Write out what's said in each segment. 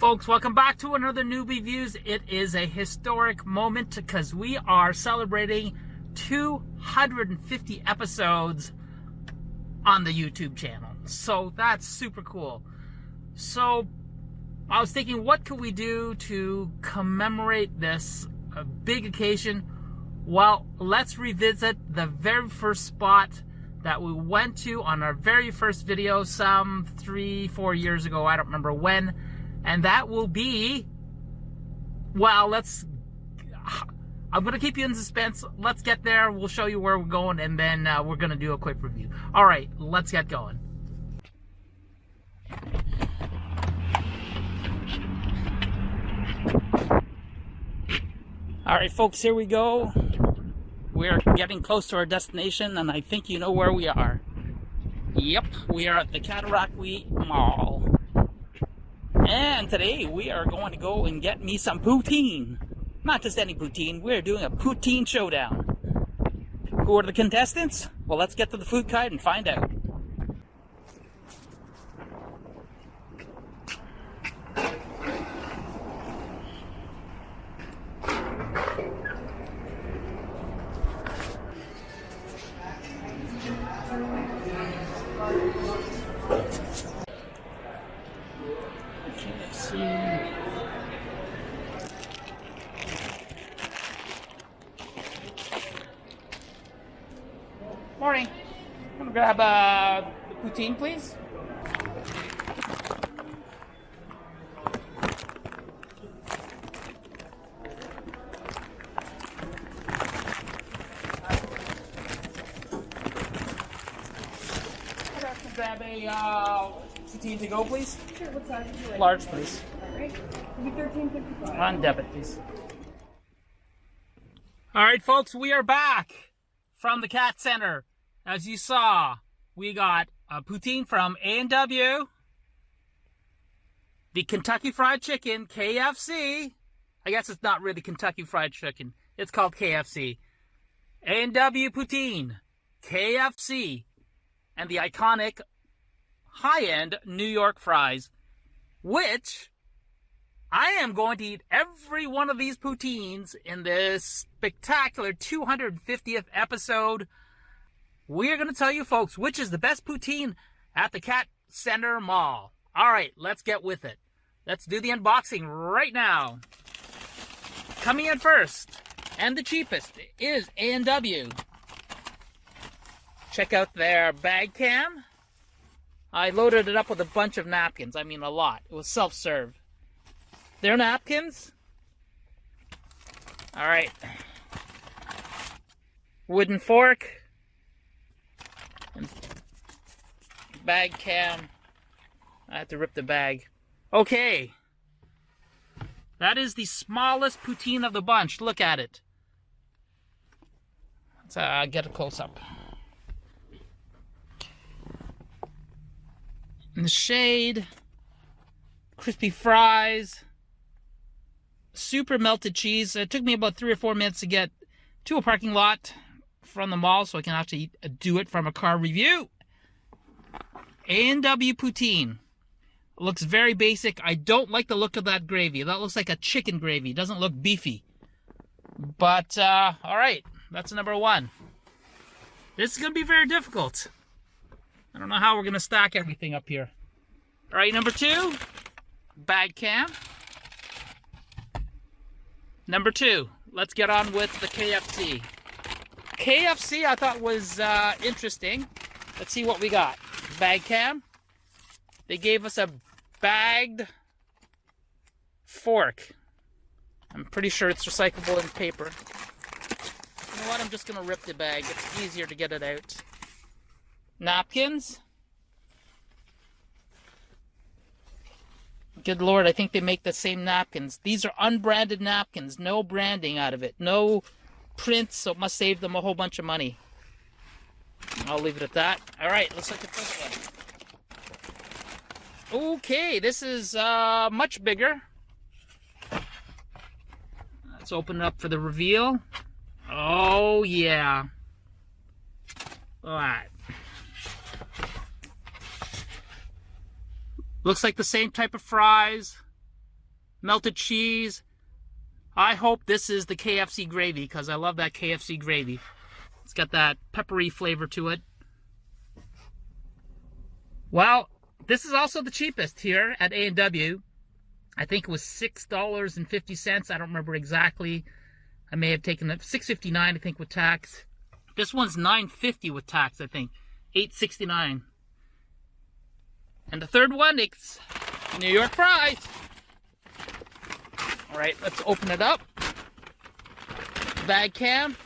folks, welcome back to another Newbie Views. It is a historic moment because we are celebrating 250 episodes on the YouTube channel. So that's super cool. So I was thinking, what could we do to commemorate this big occasion? Well, let's revisit the very first spot that we went to on our very first video some 3-4 years ago. I don't remember when. And that will be, well, I'm going to keep you in suspense. Let's get there. We'll show you where we're going, and then we're going to do a quick review. All right, let's get going. All right, folks, here we go. We're getting close to our destination, and I think you know where we are. Yep, we are at the Cataraqui Mall. And today we are going to go and get me some poutine. Not just any poutine, we're doing a poutine showdown. Who are the contestants? Well, let's get to the food cart and find out. Morning. I'm gonna grab the poutine, please. Grab a poutine to go, please. Sure, what size would you like? Large, please. Alright. Maybe $13.55. On debit, please. Alright, folks, we are back from the Cat Center. As you saw, we got a poutine from A&W, the Kentucky Fried Chicken, KFC. I guess it's not really Kentucky Fried Chicken. It's called KFC. A&W poutine, KFC, and the iconic high-end New York fries, which I am going to eat every one of these poutines in this spectacular 250th episode. We're going to tell you, folks, which is the best poutine at the Cat Center Mall. All right, let's get with it. Let's do the unboxing right now. Coming in first, and the cheapest, is A&W. Check out their bag cam. I loaded it up with a bunch of napkins. I mean, a lot. It was self-serve. Their napkins. All right. Wooden fork. And bag cam. I have to rip the bag. Okay. That is the smallest poutine of the bunch. Look at it. Let's get a close-up. In the shade. Crispy fries. Super melted cheese. It took me about 3 or 4 minutes to get to a parking lot from the mall so I can actually do it from a car review. A&W poutine. It looks very basic. I don't like the look of that gravy. That looks like a chicken gravy. It doesn't look beefy. But, alright. That's number 1. This is going to be very difficult. I don't know how we're going to stack everything up here. Alright, number 2. Bag cam. Number 2. Let's get on with the KFC. KFC I thought was interesting. Let's see what we got. Bag cam. They gave us a bagged fork. I'm pretty sure it's recyclable in paper. You know what? I'm just going to rip the bag. It's easier to get it out. Napkins. Good Lord, I think they make the same napkins. These are unbranded napkins. No branding out of it. No prints, so it must save them a whole bunch of money. I'll leave it at that. Alright, let's look at this one. Okay, this is much bigger. Let's open it up for the reveal. Oh, yeah. Alright. Looks like the same type of fries. melted cheese. I hope this is the KFC gravy because I love that KFC gravy. It's got that peppery flavor to it. Well, this is also the cheapest here at A&W. I think it was $6.50. I don't remember exactly. I may have taken it $6.59, I think, with tax. This one's $9.50 with tax, I think. $8.69. And the third one, it's New York fries. All right, let's open it up. Bag cam.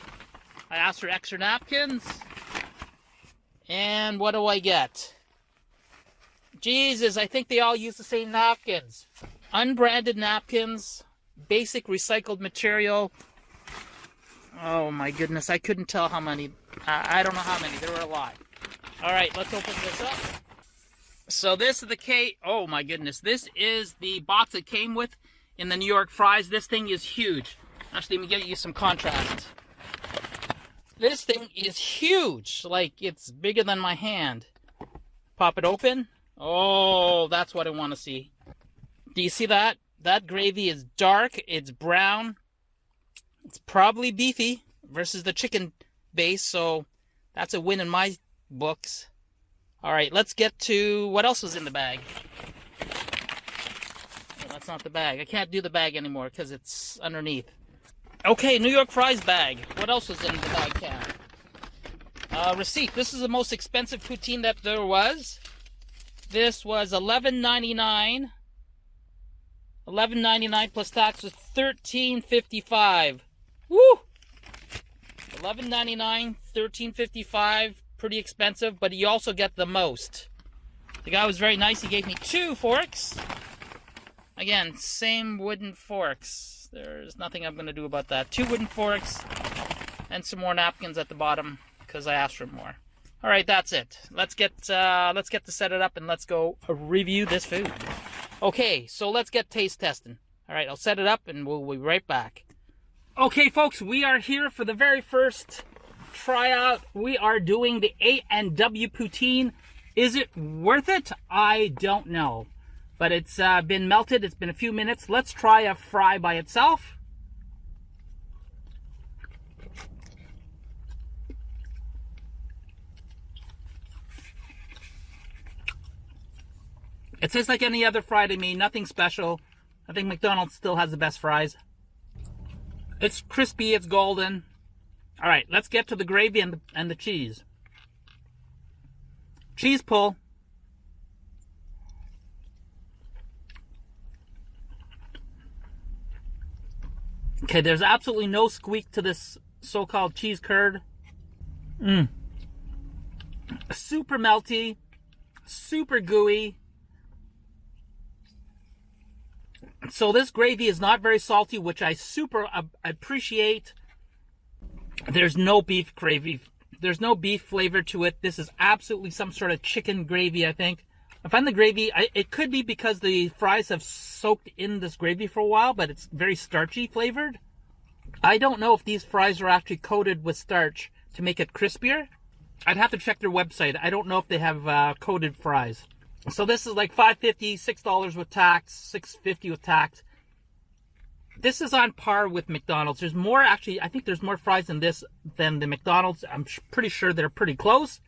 I asked for extra napkins. And what do I get? Jesus, I think they all use the same napkins. Unbranded napkins. Basic recycled material. Oh my goodness, I couldn't tell how many. I don't know how many. There were a lot. All right, let's open this up. So this is the oh my goodness. This is the box it came with in the New York fries. This thing is huge. Actually, let me get you some contrast. This thing is huge. Like, it's bigger than my hand. Pop it open. Oh, that's what I want to see. Do you see that? That gravy is dark. It's brown. It's probably beefy versus the chicken base, so that's a win in my books. All right, let's get to what else was in the bag. Oh, that's not the bag. I can't do the bag anymore because it's underneath. Okay, New York fries bag. What else was in the bag can? Receipt. This is the most expensive poutine that there was. This was $11.99. $11.99 plus tax was $13.55. Woo! $11.99, $13.55. Pretty expensive, but you also get the most. The guy was very nice. He gave me 2 forks. Again, same wooden forks. There's nothing I'm going to do about that. 2 wooden forks and some more napkins at the bottom because I asked for more. All right, that's it. Let's get to set it up and let's go review this food. Okay, so let's get taste testing. All right, I'll set it up and we'll be right back. Okay, folks, we are here for the very first tryout. We are doing the A&W poutine. Is it worth it? I don't know. But it's been melted. It's been a few minutes. Let's try a fry by itself. It tastes like any other fry to me. Nothing special. I think McDonald's still has the best fries. It's crispy. It's golden. All right, let's get to the gravy and the cheese. Cheese pull. Okay, there's absolutely no squeak to this so-called cheese curd. Super melty, super gooey. So this gravy is not very salty, which I super appreciate. There's no beef gravy. There's no beef flavor to it. This is absolutely some sort of chicken gravy, I think. I find the gravy, it could be because the fries have soaked in this gravy for a while, but it's very starchy flavored. I don't know if these fries are actually coated with starch to make it crispier. I'd have to check their website. I don't know if they have coated fries. So this is like $5.50, $6 with tax, $6.50 with tax. This is on par with McDonald's. There's more, actually, I think there's more fries in this than the McDonald's. I'm pretty sure they're pretty close.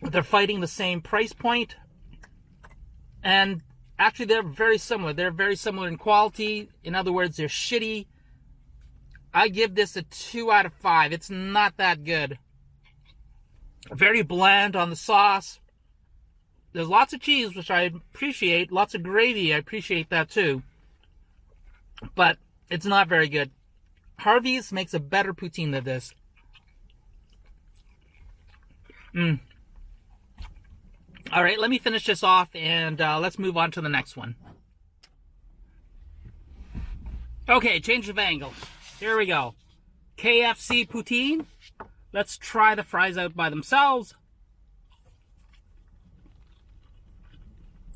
They're fighting the same price point. And actually, they're very similar. They're very similar in quality. In other words, they're shitty. I give this a 2 out of 5. It's not that good. Very bland on the sauce. There's lots of cheese, which I appreciate. Lots of gravy, I appreciate that too. But it's not very good. Harvey's makes a better poutine than this. All right, let me finish this off and let's move on to the next one. Okay, change of angle. Here we go. KFC poutine. Let's try the fries out by themselves.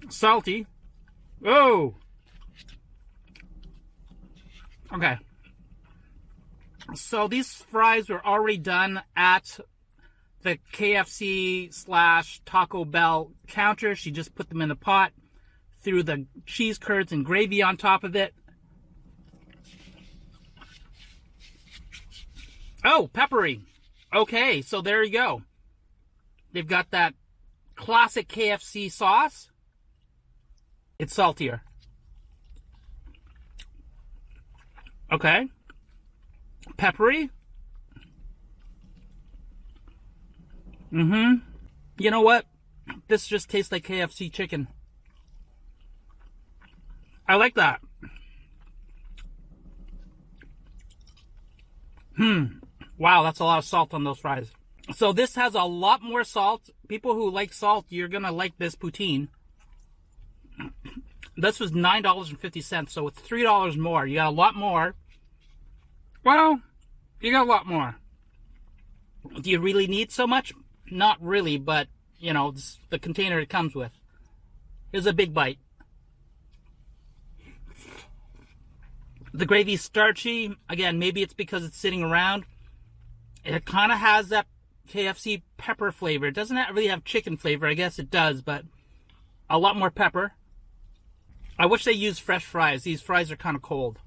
Salty. Oh. Okay. So these fries were already done at the KFC / Taco Bell counter. She just put them in a pot, threw the cheese curds and gravy on top of it. Oh, peppery. Okay, so there you go. They've got that classic KFC sauce. It's saltier. Okay. Peppery. You know what? This just tastes like KFC chicken. I like that. Wow, that's a lot of salt on those fries. So this has a lot more salt. People who like salt, you're going to like this poutine. This was $9.50, so it's $3 more. You got a lot more. Well, you got a lot more. Do you really need so much? Not really, but, you know, the container it comes with. Here's a big bite. The gravy's starchy. Again, maybe it's because it's sitting around. It kind of has that KFC pepper flavor. It doesn't really have chicken flavor. I guess it does, but a lot more pepper. I wish they used fresh fries. These fries are kind of cold.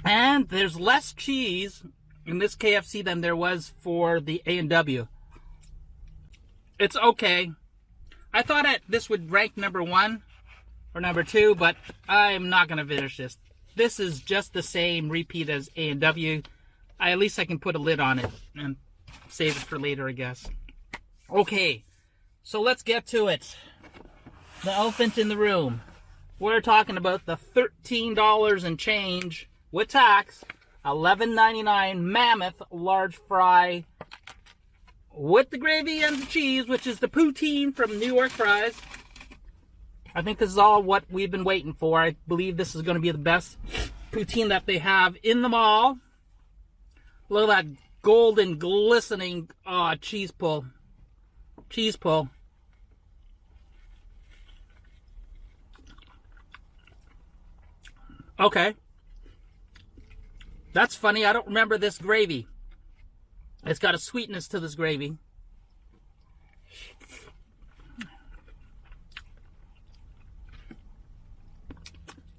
And there's less cheese in this KFC than there was for the A&W. It's okay. I thought this would rank number 1 or number 2, but I'm not going to finish this. This is just the same repeat as A&W. At least I can put a lid on it and save it for later, I guess. Okay, so let's get to it. The elephant in the room. We're talking about the $13 and change with tax, $11.99 mammoth large fry with the gravy and the cheese, which is the poutine from New York Fries. I think this is all what we've been waiting for. I believe this is going to be the best poutine that they have in the mall. Look at that golden, glistening cheese pull. Cheese pull. Okay. That's funny. I don't remember this gravy. It's got a sweetness to this gravy.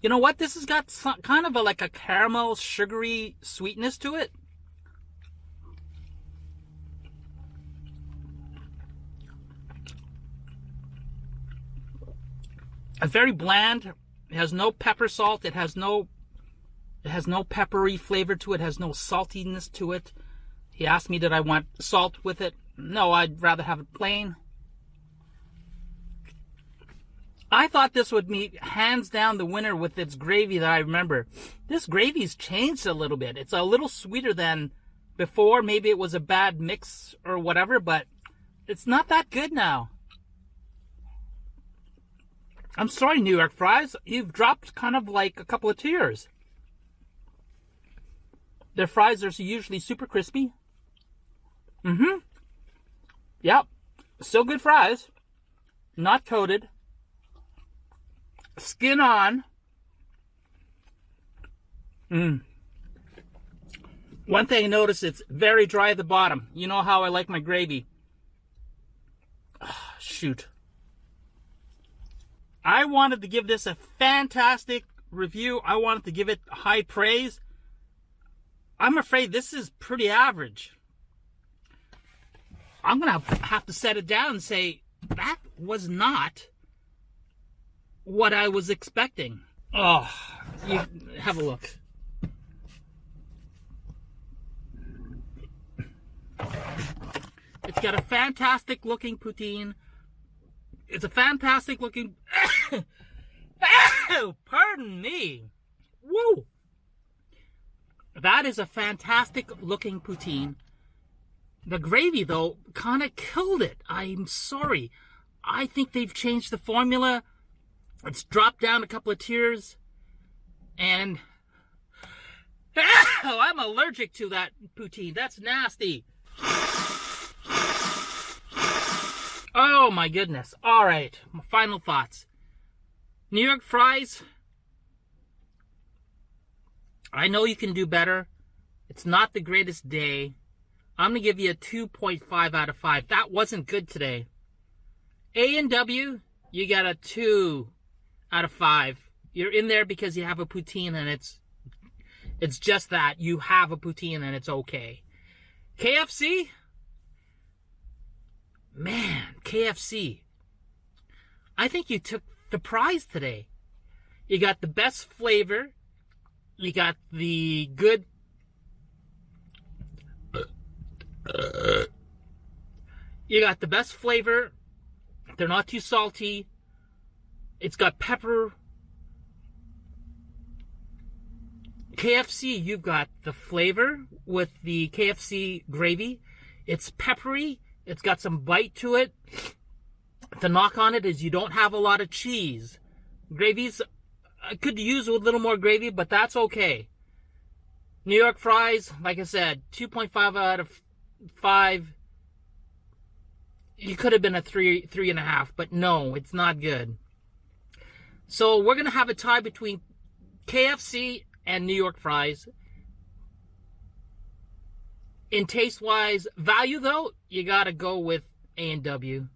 You know what? This has got some, kind of like a caramel, sugary sweetness to it. It's very bland. It has no pepper salt. It has no peppery flavor to it. It has no saltiness to it. He asked me, did I want salt with it? No, I'd rather have it plain. I thought this would be hands down the winner with its gravy that I remember. This gravy's changed a little bit. It's a little sweeter than before. Maybe it was a bad mix or whatever, but it's not that good now. I'm sorry, New York Fries. You've dropped kind of like a couple of tiers. Their fries are usually super crispy. Yep. Still good fries. Not coated. Skin on. One thing I noticed, it's very dry at the bottom. You know how I like my gravy. Shoot. I wanted to give this a fantastic review. I wanted to give it high praise. I'm afraid this is pretty average. I'm going to have to set it down and say, that was not what I was expecting. Oh, you have a look. It's got a fantastic looking poutine. It's a fantastic looking... Pardon me. Woo! That is a fantastic looking poutine. The gravy, though, kind of killed it. I'm sorry. I think they've changed the formula. It's dropped down a couple of tiers. And... oh, I'm allergic to that poutine. That's nasty. Oh, my goodness. All right. My final thoughts. New York Fries. I know you can do better. It's not the greatest day. I'm going to give you a 2.5 out of 5. That wasn't good today. A&W, you got a 2 out of 5. You're in there because you have a poutine, and it's just that. You have a poutine, and it's okay. KFC? Man, KFC. I think you took the prize today. You got the best flavor. You got the good... You got the best flavor. They're not too salty. It's got pepper. KFC, you've got the flavor with the KFC gravy. It's peppery. It's got some bite to it. The knock on it is you don't have a lot of cheese. Gravies, I could use a little more gravy, but that's okay. New York fries, like I said, 2.5 out of 5. You could have been a 3.5, but no, it's not good. So we're going to have a tie between KFC and New York fries. In taste-wise, value though, you got to go with A&W.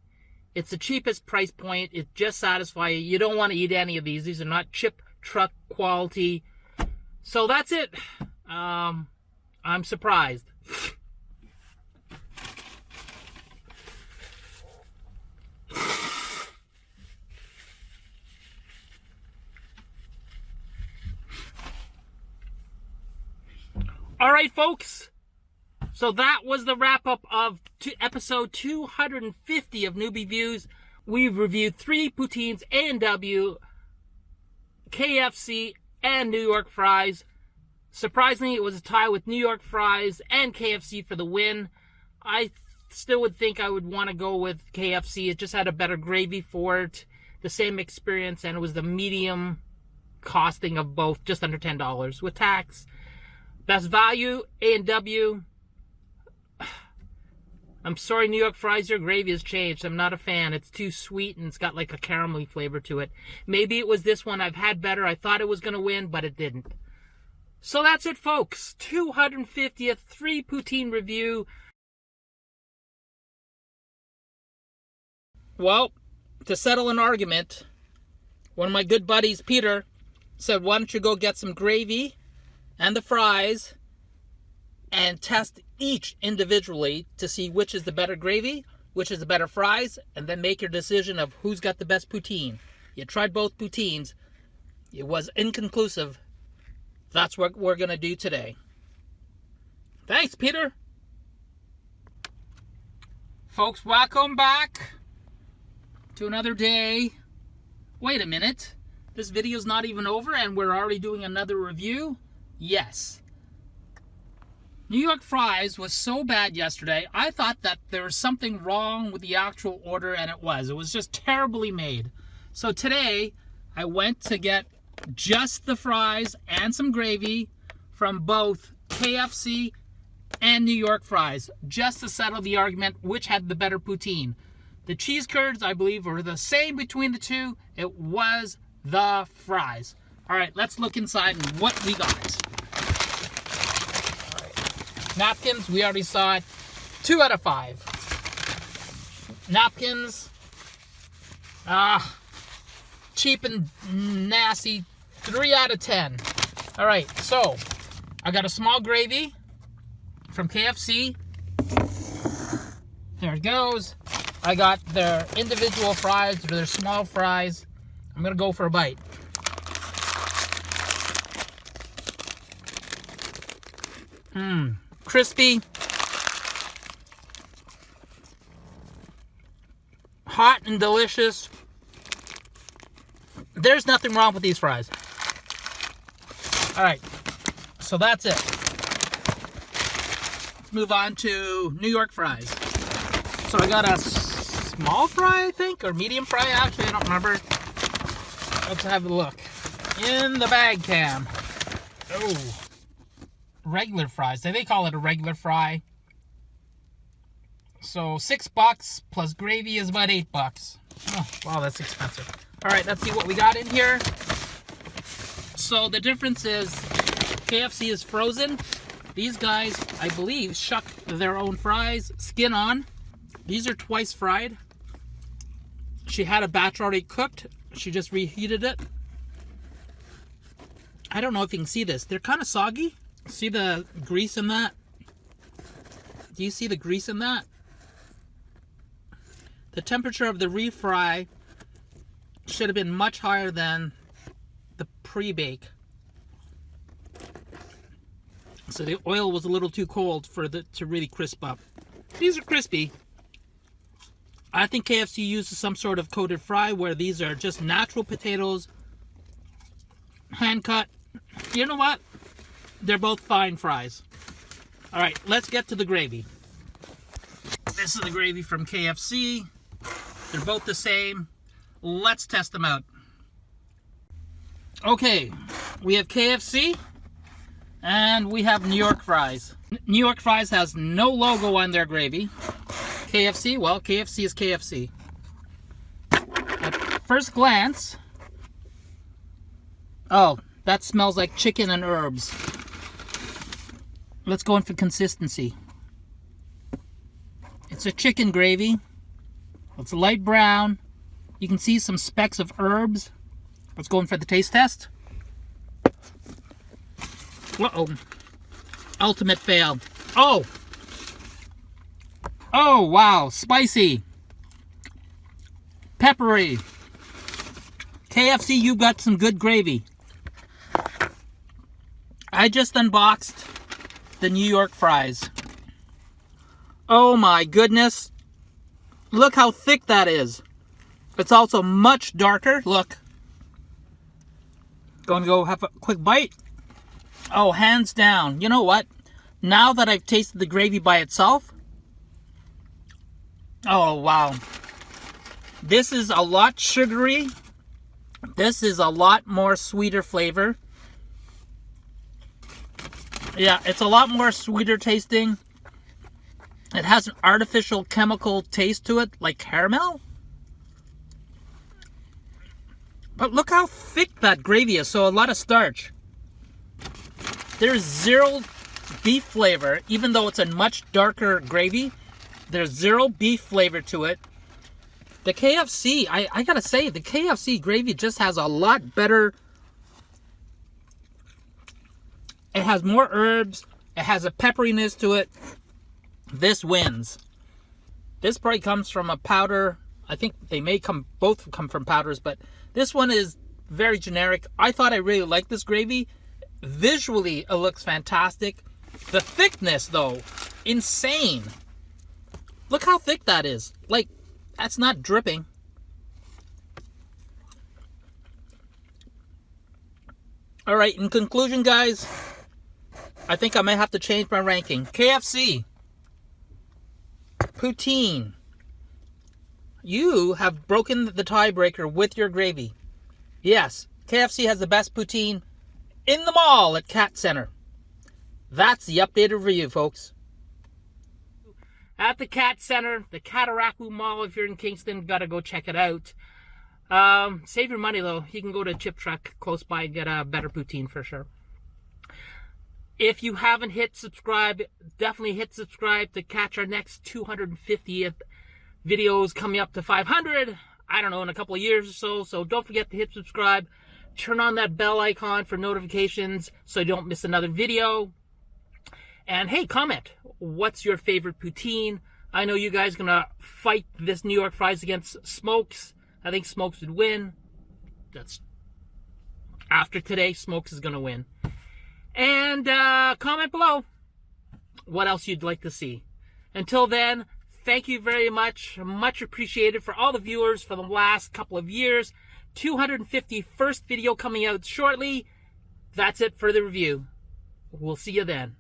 It's the cheapest price point. It just satisfies you. You don't want to eat any of these. These are not chip truck quality. So that's it. I'm surprised. All right, folks. So that was the wrap-up of episode 250 of Newbie Views. We've reviewed 3 poutines, A&W, KFC, and New York fries. Surprisingly, it was a tie with New York fries and KFC for the win. I still would think I would want to go with KFC. It just had a better gravy for it, the same experience, and it was the medium costing of both, just under $10 with tax. Best value, A&W. I'm sorry, New York fries, your gravy has changed. I'm not a fan. It's too sweet, and it's got like a caramelly flavor to it. Maybe it was this one I've had better. I thought it was going to win, but it didn't. So that's it, folks. 250th 3 poutine review. Well, to settle an argument, one of my good buddies, Peter, said, why don't you go get some gravy and the fries and test each individually to see which is the better gravy, which is the better fries, and then make your decision of who's got the best poutine. You tried both poutines. It was inconclusive. That's what we're going to do today. Thanks, Peter. Folks, welcome back to another day. Wait a minute. This video's not even over and we're already doing another review? Yes. New York fries was so bad yesterday, I thought that there was something wrong with the actual order, and it was. It was just terribly made. So today, I went to get just the fries and some gravy from both KFC and New York fries, just to settle the argument which had the better poutine. The cheese curds, I believe, were the same between the two. It was the fries. All right, let's look inside and what we got. All right. Napkins, we already saw it. 2 out of 5. Napkins. Cheap and nasty. 3 out of 10. All right, so I got a small gravy from KFC. There it goes. I got their individual fries, or their small fries. I'm gonna go for a bite. Crispy. Hot and delicious. There's nothing wrong with these fries. All right, so that's it. Let's move on to New York fries. So I got a small fry, I think, or medium fry, actually, I don't remember. Let's have a look. In the bag cam. Oh, regular fries. They call it a regular fry. So $6 plus gravy is about $8. Oh, wow, that's expensive. All right, let's see what we got in here. So the difference is KFC is frozen. These guys, I believe, shuck their own fries, skin on. These are twice fried. She had a batch already cooked. She just reheated it. I don't know if you can see this. They're kind of soggy. See the grease in that? Do you see the grease in that? The temperature of the refry should have been much higher than the pre-bake. So the oil was a little too cold for it to really crisp up. These are crispy. I think KFC uses some sort of coated fry where these are just natural potatoes, hand cut. You know what? They're both fine fries. All right, let's get to the gravy. This is the gravy from KFC. They're both the same. Let's test them out. Okay, we have KFC and we have New York fries. New York fries has no logo on their gravy. KFC, well, KFC is KFC. At first glance, oh, that smells like chicken and herbs. Let's go in for consistency. It's a chicken gravy. It's light brown. You can see some specks of herbs. Let's go in for the taste test. Uh-oh. Ultimate fail. Oh! Oh, wow. Spicy. Peppery. KFC, you got some good gravy. I just unboxed the New York fries. Oh my goodness. Look how thick that is. It's also much darker. Look. Going to go have a quick bite. Oh, hands down. You know what? Now that I've tasted the gravy by itself. Oh, wow. This is a lot sugary. This is a lot more sweeter flavor. Yeah, it's a lot more sweeter tasting. It has an artificial chemical taste to it, like caramel. But look how thick that gravy is, so a lot of starch. There's zero beef flavor, even though it's a much darker gravy. There's zero beef flavor to it. The KFC, I gotta say, the KFC gravy just has a lot better. It has more herbs. It has a pepperiness to it. This wins. This probably comes from a powder. I think they may both come from powders, but this one is very generic. I thought I really liked this gravy. Visually, it looks fantastic. The thickness, though, insane. Look how thick that is. Like, that's not dripping. All right, in conclusion, guys, I think I might have to change my ranking. KFC. Poutine. You have broken the tiebreaker with your gravy. Yes, KFC has the best poutine in the mall at Cat Center. That's the updated review, folks. At the Cat Center, the Cataraqui Mall, if you're in Kingston, gotta go check it out. Save your money, though. You can go to Chip Truck close by and get a better poutine for sure. If you haven't hit subscribe, definitely hit subscribe to catch our next 250th videos coming up to 500. I don't know, in a couple of years or so. So don't forget to hit subscribe. Turn on that bell icon for notifications so you don't miss another video. And hey, comment. What's your favorite poutine? I know you guys are going to fight this New York fries against Smokes. I think Smokes would win. That's after today, Smokes is going to win. And comment below what else you'd like to see. Until then, thank you very much. Much appreciated for all the viewers for the last couple of years. 251st video coming out shortly. That's it for the review. We'll see you then.